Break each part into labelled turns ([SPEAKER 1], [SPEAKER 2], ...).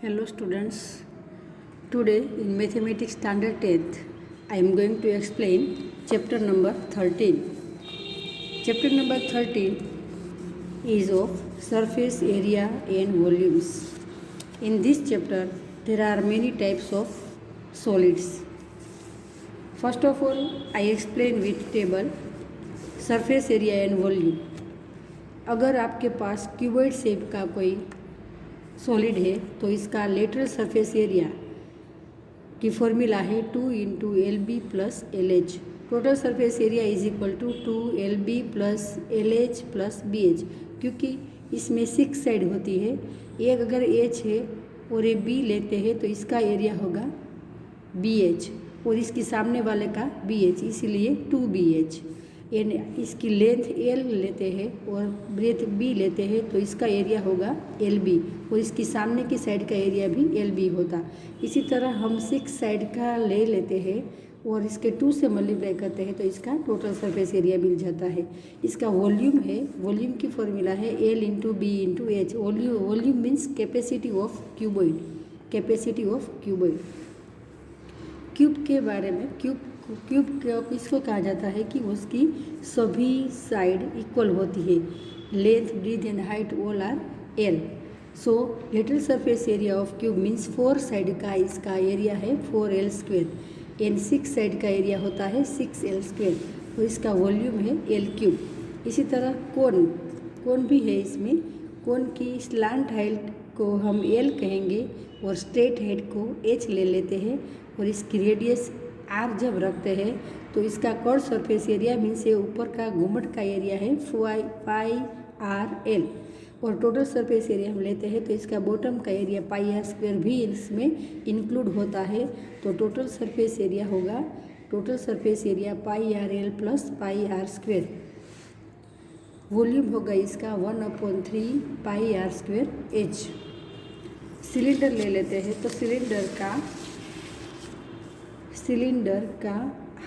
[SPEAKER 1] Hello students, today in Mathematics Standard 10th I am going to explain chapter number 13. Chapter number 13 is of surface area and volumes. In this chapter there are many types of solids. First of all I explain with table surface area and volume. अगर आपके पास cuboid shape का कोई solid है तो इसका lateral surface area की formula है 2 into L B plus L H. Total surface area is equal to 2 L B plus L H plus B H, क्योंकि इसमें 6 साइड होती है. एक अगर एच है और एक बी लेते हैं तो इसका एरिया होगा बी एच और इसके सामने वाले का बी एच, इसीलिए 2 बी एच. इसकी लेंथ एल लेते हैं और ब्रेथ बी लेते हैं तो इसका एरिया होगा एल बी और इसकी सामने की साइड का एरिया भी एल बी होता. इसी तरह हम 6 साइड का ले लेते हैं और इसके 2 से मल्टीप्लाई करते हैं तो इसका टोटल सरफेस एरिया मिल जाता है. इसका वॉल्यूम है, वॉल्यूम की फॉर्मूला है L into B into H. Volume means capacity of cuboid, capacity of cuboid. Cube के बारे में, क्यूब किसको कहा जाता है कि उसकी सभी साइड इक्वल होती है. Length, breadth and height all are L. So lateral surface area of cube means 4 side का इसका एरिया है 4l स्क्वेयर एंड 6 साइड का एरिया होता है 6l स्क्वेयर और इसका वॉल्यूम है एल क्यूब. इसी तरह कोन भी है इसमें. कोन की स्लांट हाइट को हम एल कहेंगे और स्ट्रेट हाइट को एच ले लेते हैं और इसकी रेडियस आर जब रखते हैं तो इसका कर्व सरफेस एरिया मीन्स ये ऊपर का घुमट का एरिया है पाई आर एल और टोटल सरफेस एरिया हम लेते हैं तो इसका बॉटम का एरिया पाई आर स्क्वायर भी इसमें इंक्लूड होता है. तो टोटल सरफेस एरिया होगा, total surface area pi R L plus pi R square. Volume होगा इसका 1/3 pi R square H. Cylinder ले लेते हैं तो सिलेंडर का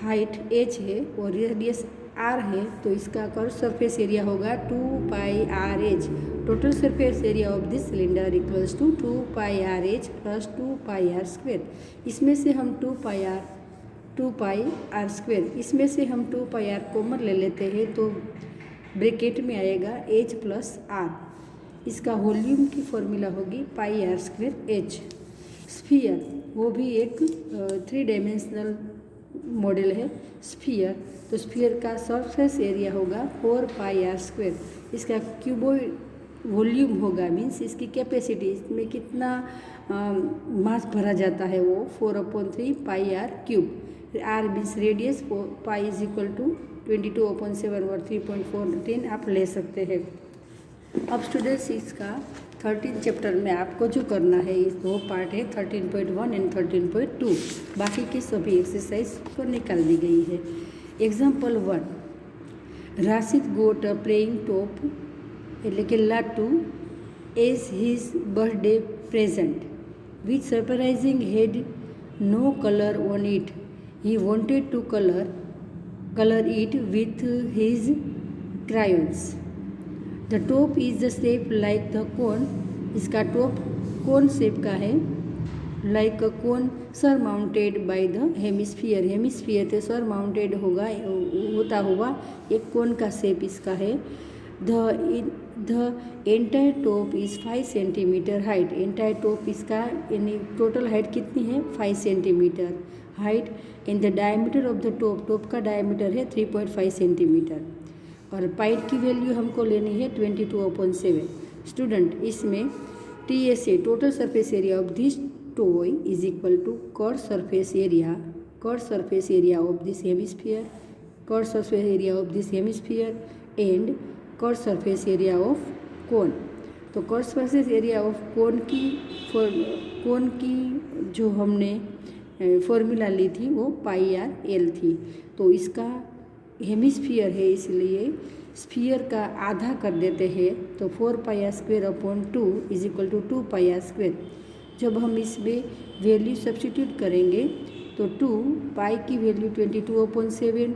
[SPEAKER 1] हाइट h है और रेडियस r है तो इसका कर्व सरफेस एरिया होगा 2 pi r h. Total surface area of this cylinder equals to 2 pi r h plus 2 pi r square. इसमें से हम 2 पाई आर स्क्वेयर इसमें से हम 2 पाई आर कॉमन ले लेते हैं तो ब्रैकेट में आएगा h प्लस r. इसका वॉल्यूम की फॉर्मूला होगी pi r square h. Sphere वो भी एक 3 डायमेंशनल मॉडल है स्फीयर. तो स्फीयर का सरफेस एरिया होगा 4 पाई आर स्क्वेयर. इसका क्यूबॉइड वॉल्यूम होगा मीन्स इसकी कैपेसिटी, इसमें कितना मास भरा जाता है वो 4/3 pi r cube. R means radius, pi is equal to 22/7 और 3.14 आप ले सकते हैं. अब स्टूडेंट्स इसका 13 चैप्टर में आपको जो करना है इस 2 पार्ट है 13.1 एंड 13.2. बाकी की सभी एक्सरसाइज को निकाल दी गई है. Example 1, Rashid got a playing top એટલે કે લાટુ as his birthday present which surprising had no colour on it. He wanted to colour it with his crayons. The top is the shape like the cone. इसका top cone shape का है. Like a cone surmounted by the hemisphere. Hemisphere से surmounted होता हुआ एक कोन का shape इसका है. The entire top is 5 centimetre height. Entire top इसका टोटल हाइट कितनी है 5 centimetre height. In the diameter of the top का डायमीटर है 3.5 सेंटीमीटर और पाइट की वैल्यू हमको लेनी है 22/7. स्टूडेंट इसमें TSA total surface area of this toy is equal to curve surface area of this hemisphere, curve surface area of this hemisphere and curve surface area of cone. तो curve surface area of cone की जो हमने formula ली थी वो पाई R L थी. तो इसका hemisphere है इसलिए स्फीयर का आधा कर देते हैं तो 4 pi r square upon 2 is equal to 2 pi r square. जब हम इसमें वैल्यू सब्स्टिट्यूट करेंगे तो 2 पाई की वैल्यू 22/7,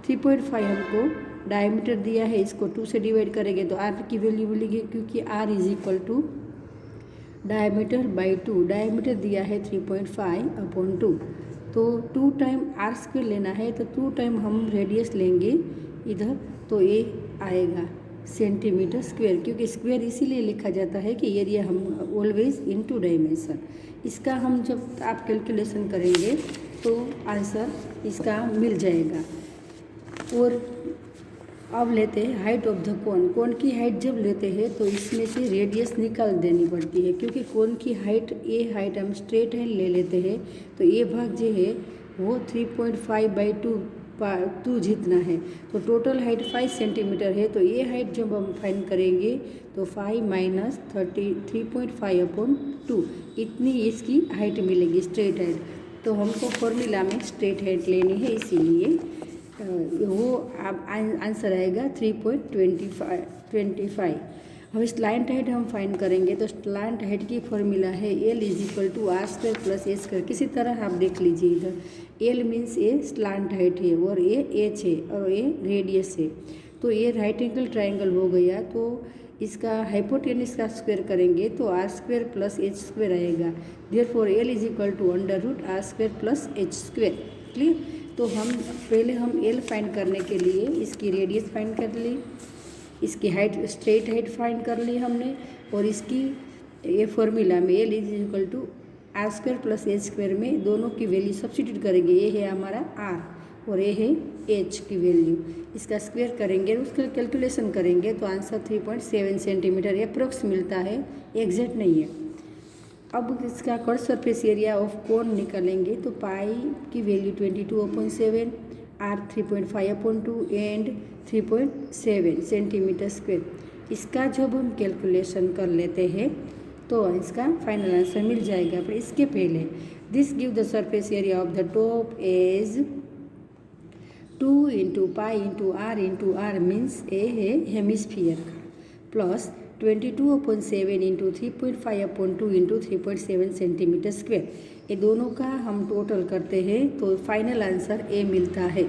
[SPEAKER 1] 3.5 हमको डायमीटर दिया है, इसको 2 से डिवाइड करेंगे तो आर की वैल्यू मिलेगी क्योंकि R is equal to diameter by 2, diameter दिया है 3.5/2, तो 2 टाइम आर स्क्वायर लेना है तो 2 टाइम हम रेडियस लेंगे इधर, तो ये आएगा सेंटीमीटर स्क्वायर, क्योंकि स्क्वायर इसीलिए लिखा जाता है कि एरिया हम ऑलवेज इन 2 डायमेंशन। इसका हम जब आप कैलकुलेशन करेंगे तो आंसर इसका मिल जाएगा। और अब लेते हैं हाइट ऑफ द कोन। कोन की हाइट जब लेते हैं तो इसमें से रेडियस निकाल देनी पड़ती है, क्योंकि कोन की हाइट, ये हाइट हम स्ट्रेट है ले लेते हैं तो ये भाग जो है वो 3.5/2 जितना है, तो टोटल हाइट 5 सेंटीमीटर है। तो ये हाइट जब हम फाइंड करेंगे तो 5 माइनस 3.5/2 इतनी इसकी हाइट मिलेगी, स्ट्रेट हाइट। तो हमको फॉर्मूला में स्ट्रेट हाइट लेनी है, इसीलिए वो आंसर आएगा 3.25। अब स्लैंट हाइट हम फाइंड करेंगे तो स्लैंट हाइट की फॉर्मूला है L = r² + a²। किसी तरह आप देख लीजिए, इधर L मीन्स ये स्लैंट हाइट है और ये h है और ये रेडियस है, तो ये राइट एंगल ट्राइंगल हो गया। तो इसका हाइपोटेनस का स्क्वायर करेंगे तो r² + h² आएगा। Therefore L = √r² + h²। Clear? तो हम पहले L फाइंड करने के लिए इसकी रेडियस फाइंड कर ली, इसकी हाइट, स्ट्रेट हाइट फाइंड कर ली हमने, और इसकी ये फॉर्मूला में L = r² + h² में दोनों की वैल्यू सब्स्टिट्यूट करेंगे। ये है हमारा r और ये है h की वैल्यू, इसका स्क्वायर करेंगे, उसका कैलकुलेशन करेंगे तो आंसर 3.7 सेंटीमीटर अप्रोक्स मिलता है, एग्जैक्ट नहीं है। अब इसका कट सरफेस एरिया ऑफ कोन निकालेंगे तो पाई की value 22/7, r 3.5/2 and 3.7 centimetre square. इसका जब हम कैलकुलेशन कर लेते हैं तो इसका फाइनल आंसर मिल जाएगा। पर इसके पहले this give the surface area of the top as 2 × pi × r means a है हेमिस्फीयर का, प्लस 22/7 × 3.5/2 × 3.7 सेंटीमीटर स्क्वायर। ये दोनों का हम टोटल करते हैं तो फाइनल आंसर ए मिलता है,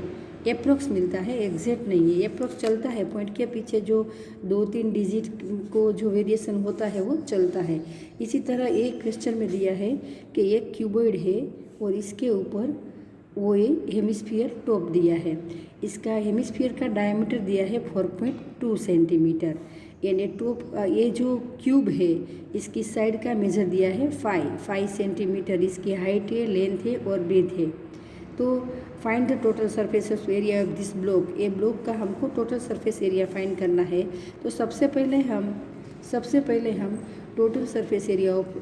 [SPEAKER 1] अप्रोक्स मिलता है, एग्जैक्ट नहीं है। अप्रोक्स चलता है, पॉइंट के पीछे जो 2-3 डिजिट को जो वेरिएशन होता है वो चलता है। इसी तरह एक क्वेश्चन में दिया है कि एक क्यूबॉइड है और इसके ऊपर वो ये हेमिस्फीयर टॉप दिया है, इसका हेमिस्फीयर का डायमीटर दिया है 4.2 सेंटीमीटर, यानी टॉप ये जो क्यूब है इसकी साइड का मेजर दिया है 5 सेंटीमीटर, इसकी हाइट है, लेंथ है और ब्रेथ है। तो find the total surface area of this block. ये ब्लॉक का हमको टोटल सरफेस एरिया फाइंड करना है। तो सबसे पहले हम total surface area of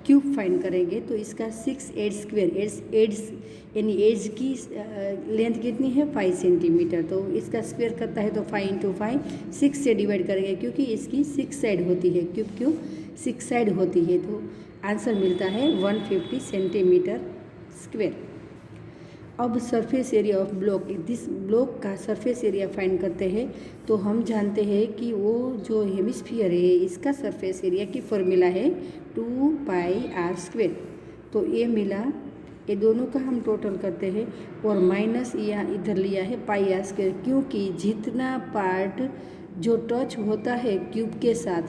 [SPEAKER 1] cube find करेंगे तो इसका 6 एड्स यानी एज की लेंथ कितनी है 5 सेंटीमीटर, तो इसका स्क्वायर करता है तो 5 × 5 6 से डिवाइड करेंगे, क्योंकि इसकी 6 साइड होती है, क्यों 6 साइड होती है, तो आंसर मिलता है 150 सेंटीमीटर स्क्वायर। अब surface area of block, this block का सरफेस एरिया फाइंड करते हैं तो हम जानते हैं कि वो जो हेमिस्फीयर है इसका सरफेस एरिया की फॉर्मूला है 2πr²। तो ये मिला, ये दोनों का हम टोटल करते हैं और माइनस यहाँ इधर लिया है πr², क्योंकि जितना पार्ट जो टच होता है क्यूब के साथ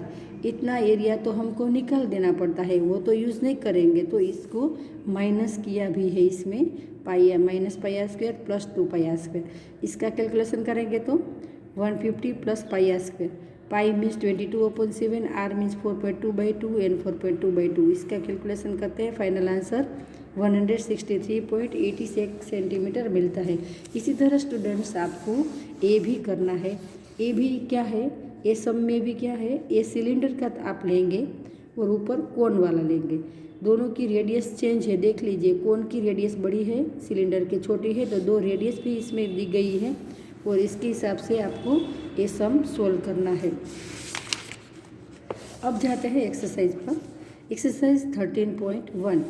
[SPEAKER 1] इतना एरिया तो हमको निकाल देना पड़ता है, वो तो यूज़ नहीं करेंगे, तो इसको माइनस किया भी है इसमें, -πr² + 2πr²। इसका कैलकुलेशन करेंगे तो 150 + πr², pi means 22/7, r means 4.2/2 and 4.2/2। इसका कैलकुलेशन करते हैं, फाइनल आंसर 163.86 सेंटीमीटर मिलता है। इसी तरह स्टूडेंट्स आपको ए भी करना है। ए भी क्या है, ये सब में भी क्या है, ये सिलेंडर का आप लेंगे और ऊपर कोन वाला लेंगे, दोनों की रेडियस चेंज है, देख लीजिए, कोन की रेडियस बड़ी है, सिलेंडर की छोटी है, तो 2 रेडियस भी इसमें दी गई है और इसके हिसाब से आपको ये सम सोल्व करना है। अब जाते हैं एक्सरसाइज पर। एक्सरसाइज 13.1,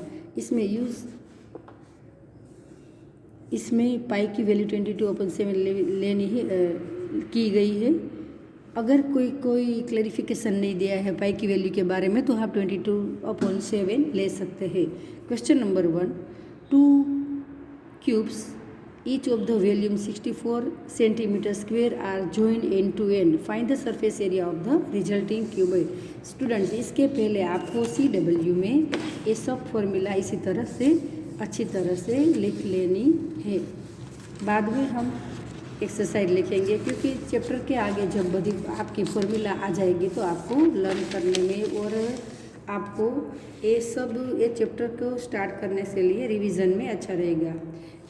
[SPEAKER 1] इसमें पाई की वैल्यू 22/7 लेनी है की गई है। अगर कोई क्लैरिफिकेशन नहीं दिया है पाई की वैल्यू के बारे में तो आप 22/7 ले सकते हैं। Question number 1, 2 cubes Each of the volume 64 centimeter square are joined end to end. Find the surface area of the resulting cuboid. Students, इसके पहले आपको CW में ये सब फॉर्मूला इसी तरह से अच्छी तरह से लिख लेनी है। बाद में हम एक्सरसाइज लिखेंगे, क्योंकि चैप्टर के आगे जब बड़ी आपकी फॉर्मूला आ जाएगी तो आपको लर्न करने में और आपको ये चैप्टर को स्टार्ट करने से लिए रिवीजन में अच्छा रहेगा।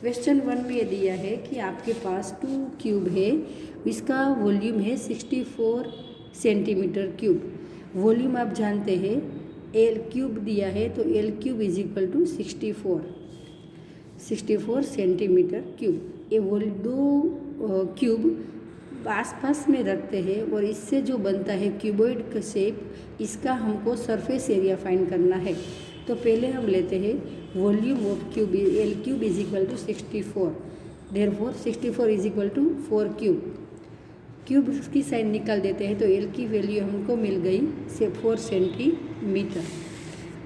[SPEAKER 1] क्वेश्चन 1 में ये दिया है कि आपके पास 2 क्यूब है, इसका वॉल्यूम है 64 सेंटीमीटर क्यूब। वॉल्यूम आप जानते हैं एल क्यूब दिया है, तो L cube is equal to 64 centimetre cube. ये दो क्यूब आसपास में रखते हैं और इससे जो बनता है क्यूबॉइड का शेप, इसका हमको सरफेस एरिया फाइंड करना है। तो पहले हम लेते हैं volume of cube, L cube is equal to 64, therefore 64 is equal to 4 cube. Cube की साइन निकाल देते हैं तो एल की वैल्यू हमको मिल गई 4 सेंटीमीटर।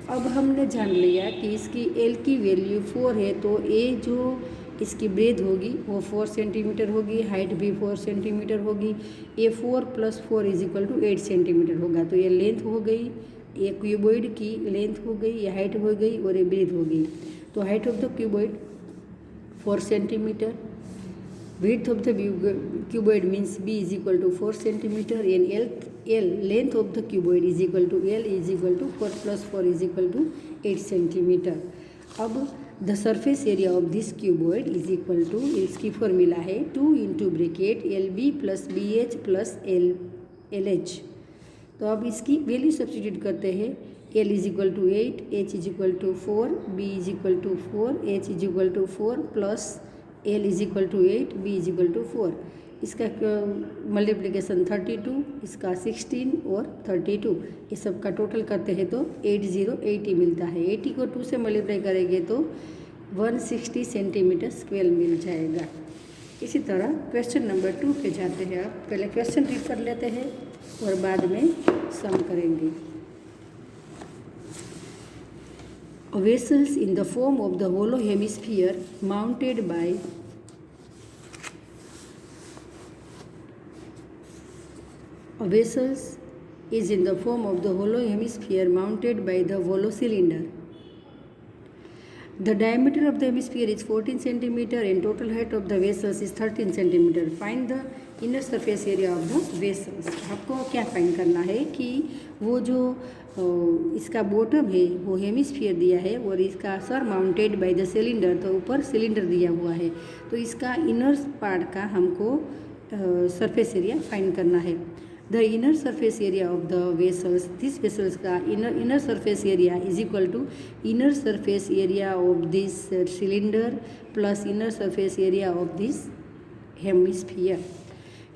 [SPEAKER 1] अब हमने जान लिया कि इसकी एल की वैल्यू 4 है, तो ए जो इसकी ब्रेथ होगी वो 4 सेंटीमीटर होगी, हाइट भी 4 सेंटीमीटर होगी। ए 4 + 4 इज इक्वल टू 8 सेंटीमीटर होगा। तो ये लेंथ हो गई, ये क्यूबॉइड की लेंथ हो गई, ये हाइट हो गई और ये ब्रेथ हो गई। तो height of the cuboid 4 centimetre, width of the cuboid means b is equal to 4 centimeter, and L length of the cuboid is equal to L is equal to 4 + 4 is equal to 8 centimeter. अब the surface area of this cuboid is equal to, इसकी formula है 2 into bracket LB + BH + LH। तो अब इसकी value substitute करते हैं। L is equal to 8, H is equal to 4, B is equal to 4, H is equal to 4 plus L is equal to 8, B is equal to 4। इसका multiplication 32, इसका 16 और 32, ये सब का टोटल करते हैं तो 80 मिलता है। 80 को 2 से मल्टीप्लाई करेंगे तो 160 सेंटीमीटर स्क्वायर मिल जाएगा। इसी तरह क्वेश्चन नंबर 2 पे जाते हैं। आप पहले क्वेश्चन रीड कर लेते हैं और बाद में सम करेंगे। Vessels in the form of the hollow hemisphere mounted by vessels is in the form of the hollow hemisphere mounted by the hollow cylinder. The diameter of the hemisphere is 14 centimeter and total height of the vessels is 13 centimeter. Find the inner surface area of the vessels. आपको क्या find करना है कि वो जो इसका bottom है वो हेमिस्फीयर दिया है और इसका sir mounted by the cylinder, तो ऊपर सिलेंडर दिया हुआ है, तो इसका इनर पार्ट का हमको सरफेस एरिया फाइंड करना है। The inner surface area of the vessels, this vessels का inner surface area is equal to inner surface area of this cylinder plus inner surface area of this hemisphere.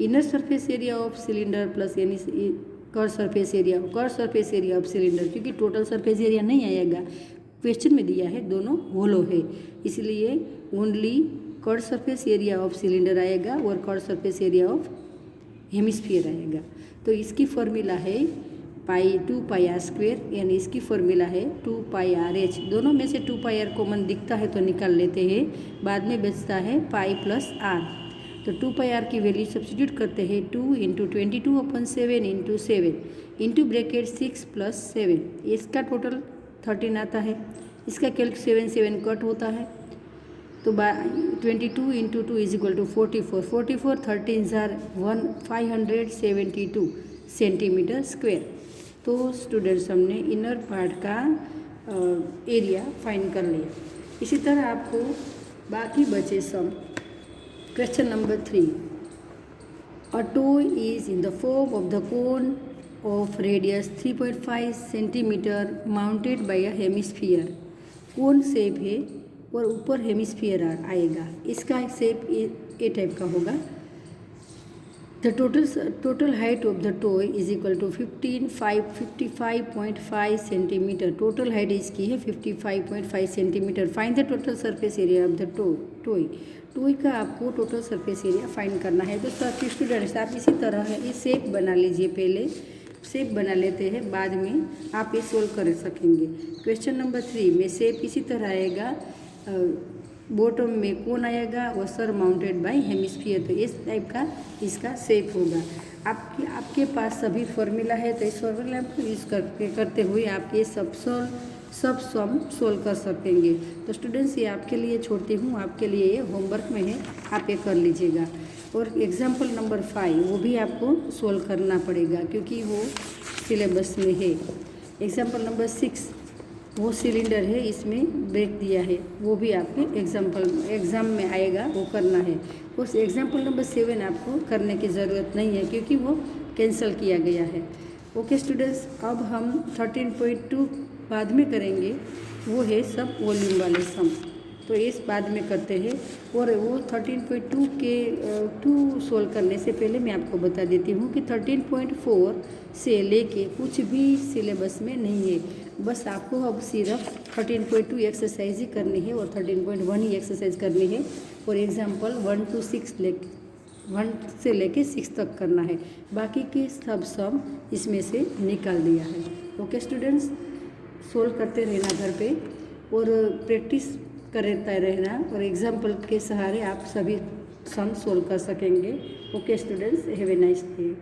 [SPEAKER 1] Inner surface area of cylinder plus curve surface area of cylinder, क्योंकि total surface area नहीं आएगा, question में दिया है दोनों होलो है, इसलिए only curve surface area of cylinder आएगा और curve surface area of hemisphere आएगा। तो इसकी फॉर्मूला है 2 पाई आर स्क्वेयर, यानी इसकी फॉर्मूला है 2 पाई आर एच। दोनों में से 2 पाई आर कॉमन दिखता है तो निकाल लेते हैं, बाद में बचता है पाई प्लस आर। तो 2 पाई आर की वैल्यू सब्स्टिट्यूट करते हैं 2 × 22/7 × 7 इंटू ब्रैकेट 6 + 7, इसका टोटल 13 आता है। इसका कैल्क 7 कट होता है, तो 22 × 2 इज इक्वल टू 44, 13 जार 572 सेंटीमीटर स्क्वायर। तो स्टूडेंट्स हमने इनर पार्ट का एरिया फाइंड कर लिया। इसी तरह आपको बाकी बचे sum. Question number 3, a toy is in the form of the cone of radius 3.5 centimetre mounted by a hemisphere. Cone shape है और ऊपर हेमिस्फीयर आएगा, इसका शेप ए टाइप का होगा। The total height of the toy is equal to 55.5 centimetre. Total height इसकी है 55.5 centimetre. Find the total surface area of the toy. Toy का आपको टोटल सरफेस एरिया फाइंड करना है। तो सभी स्टूडेंट्स आप इसी तरह है ये शेप बना लीजिए, पहले शेप बना लेते हैं, बाद में आप ये सोल्व कर सकेंगे। क्वेश्चन नंबर 3 में शेप इसी तरह आएगा, बॉटम में कौन आएगा, वो सरमाउंटेड बाय हेमिस्फीयर। तो इस टाइप का इसका शेप होगा। आपके पास सभी फॉर्मूला है, तो इस फॉर्मूला को यूज़ करते हुए आप ये सब सम सोल्व कर सकेंगे। तो स्टूडेंट्स ये आपके लिए छोड़ती हूँ, आपके लिए ये होमवर्क में है, आप ये कर लीजिएगा। और एग्जाम्पल नंबर 5 वो भी आपको सोल्व करना पड़ेगा क्योंकि वो सिलेबस में है। एग्जाम्पल नंबर 6 वो सिलेंडर है, इसमें ब्रेक दिया है, वो भी आपके एग्ज़ाम में आएगा, वो करना है। उस एग्जाम्पल नंबर 7 आपको करने की ज़रूरत नहीं है क्योंकि वो कैंसिल किया गया है। ओके स्टूडेंट्स, अब हम 13.2 बाद में करेंगे, वो है सब वॉल्यूम वाले सम, तो इस बाद में करते हैं। और वो 13.2 के 2 सोल्व करने से पहले मैं आपको बता देती हूँ कि 13.4 से लेके कुछ भी सिलेबस में नहीं है। बस आपको अब सिर्फ 13.2 एक्सरसाइज ही करनी है और 13.1 ही एक्सरसाइज करनी है। और एग्जाम्पल 1 से लेके 6 तक करना है, बाकी के सब सम इसमें से निकाल दिया है। ओके स्टूडेंट्स, सोल्व करते रहना घर पे और प्रैक्टिस करते रहना, और एग्जाम्पल के सहारे आप सभी सम सोल्व कर सकेंगे। Okay students, have a nice day.